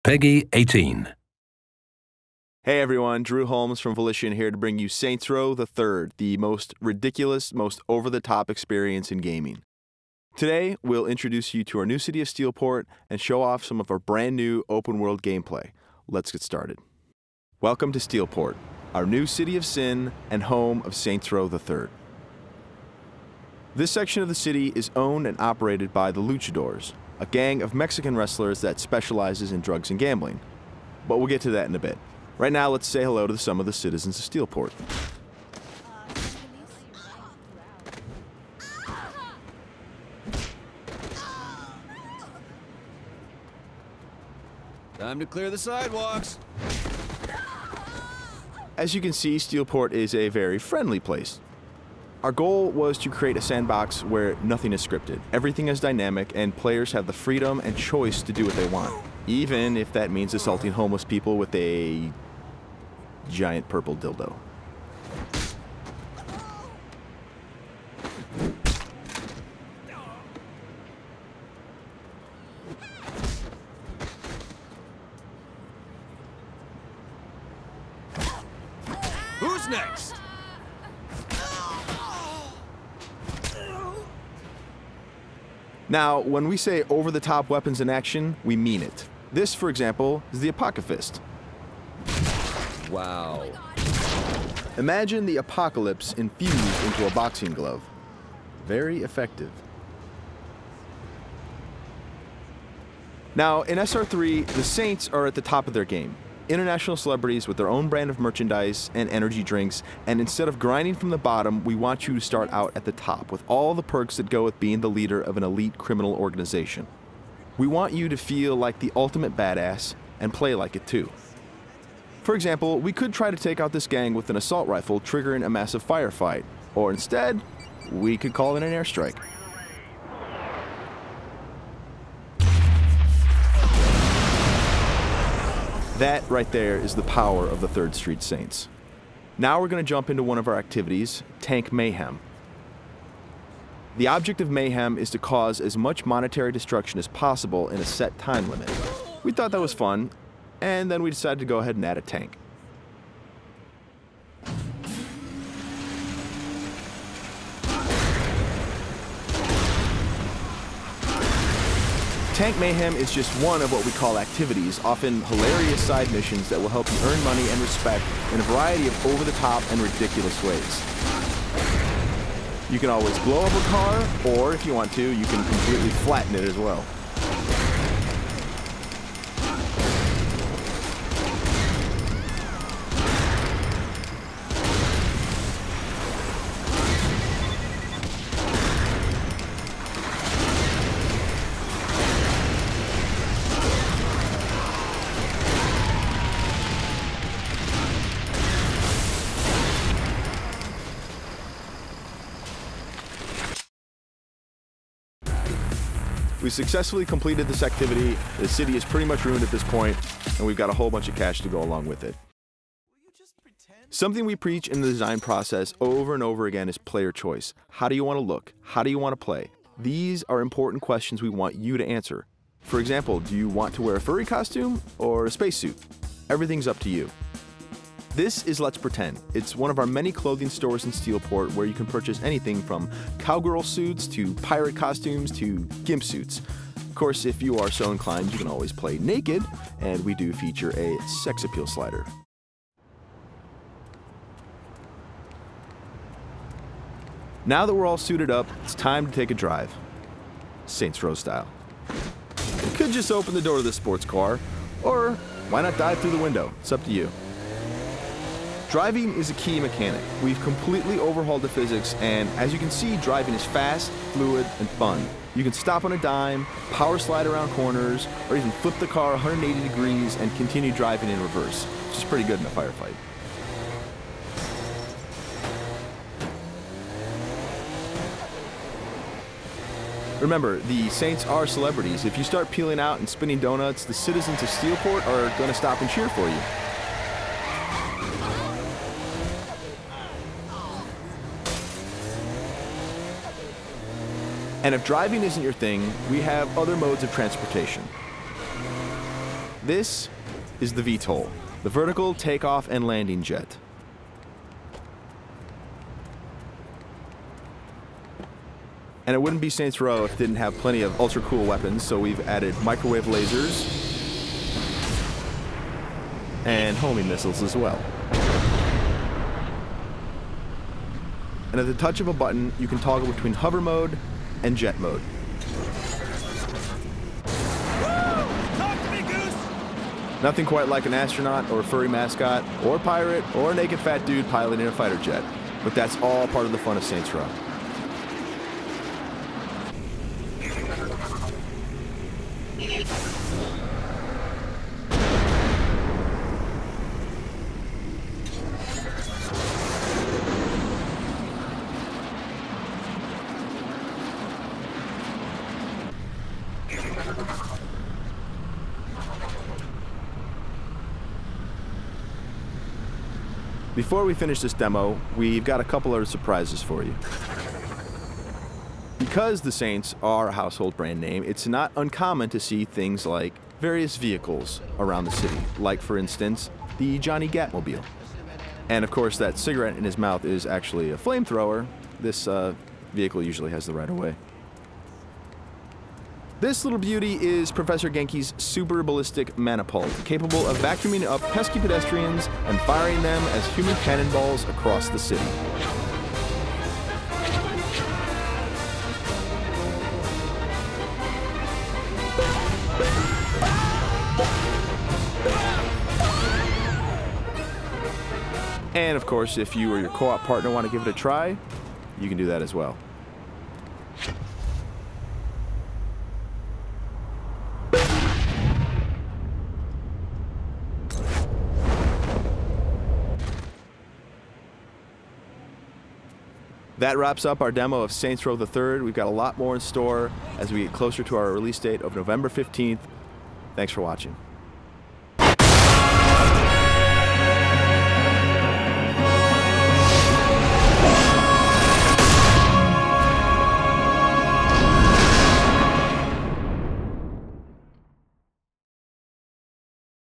Peggy 18. Hey everyone, Drew Holmes from Volition here to bring you Saints Row the Third, the most ridiculous, most over-the-top experience in gaming. Today, we'll introduce you to our new city of Steelport and show off some of our brand new open-world gameplay. Let's get started. Welcome to Steelport, our new city of sin and home of Saints Row the Third. This section of the city is owned and operated by the Luchadors, a gang of Mexican wrestlers that specializes in drugs and gambling. But we'll get to that in a bit. Right now, let's say hello to some of the citizens of Steelport. Time to clear the sidewalks. As you can see, Steelport is a very friendly place. Our goal was to create a sandbox where nothing is scripted. Everything is dynamic, and players have the freedom and choice to do what they want, even if that means assaulting homeless people with a giant purple dildo. Who's next? Now, when we say over-the-top weapons in action, we mean it. This, for example, is the Apocalypse. Wow. Imagine the apocalypse infused into a boxing glove. Very effective. Now, in SR3, the Saints are at the top of their game. International celebrities with their own brand of merchandise and energy drinks, and instead of grinding from the bottom, we want you to start out at the top with all the perks that go with being the leader of an elite criminal organization. We want you to feel like the ultimate badass and play like it too. For example, we could try to take out this gang with an assault rifle triggering a massive firefight, or instead, we could call in an airstrike. That right there is the power of the 3rd Street Saints. Now we're going to jump into one of our activities, Tank Mayhem. The object of Mayhem is to cause as much monetary destruction as possible in a set time limit. We thought that was fun, and then we decided to go ahead and add a tank. Tank Mayhem is just one of what we call activities, often hilarious side missions that will help you earn money and respect in a variety of over-the-top and ridiculous ways. You can always blow up a car, or if you want to, you can completely flatten it as well. We successfully completed this activity. The city is pretty much ruined at this point, and we've got a whole bunch of cash to go along with it. Something we preach in the design process over and over again is player choice. How do you want to look? How do you want to play? These are important questions we want you to answer. For example, do you want to wear a furry costume or a spacesuit? Everything's up to you. This is Let's Pretend. It's one of our many clothing stores in Steelport where you can purchase anything from cowgirl suits to pirate costumes to gimp suits. Of course, if you are so inclined, you can always play naked, and we do feature a sex appeal slider. Now that we're all suited up, it's time to take a drive. Saints Row style. You could just open the door to the sports car, or why not dive through the window? It's up to you. Driving is a key mechanic. We've completely overhauled the physics, and as you can see, driving is fast, fluid, and fun. You can stop on a dime, power slide around corners, or even flip the car 180 degrees and continue driving in reverse, which is pretty good in a firefight. Remember, the Saints are celebrities. If you start peeling out and spinning donuts, the citizens of Steelport are going to stop and cheer for you. And if driving isn't your thing, we have other modes of transportation. This is the VTOL, the vertical takeoff and landing jet. And it wouldn't be Saints Row if it didn't have plenty of ultra cool weapons, so we've added microwave lasers and homing missiles as well. And at the touch of a button, you can toggle between hover mode and jet mode. Talk to me, Goose! Nothing quite like an astronaut or a furry mascot or pirate or a naked fat dude piloting a fighter jet, but that's all part of the fun of Saints Row. Before we finish this demo, we've got a couple other surprises for you. Because the Saints are a household brand name, it's not uncommon to see things like various vehicles around the city, like for instance, the Johnny Gatmobile. And of course, that cigarette in his mouth is actually a flamethrower. This vehicle usually has the right of way. This little beauty is Professor Genki's super ballistic manipult, capable of vacuuming up pesky pedestrians and firing them as human cannonballs across the city. And of course, if you or your co-op partner want to give it a try, you can do that as well. That wraps up our demo of Saints Row the Third. We've got a lot more in store as we get closer to our release date of November 15th. Thanks for watching.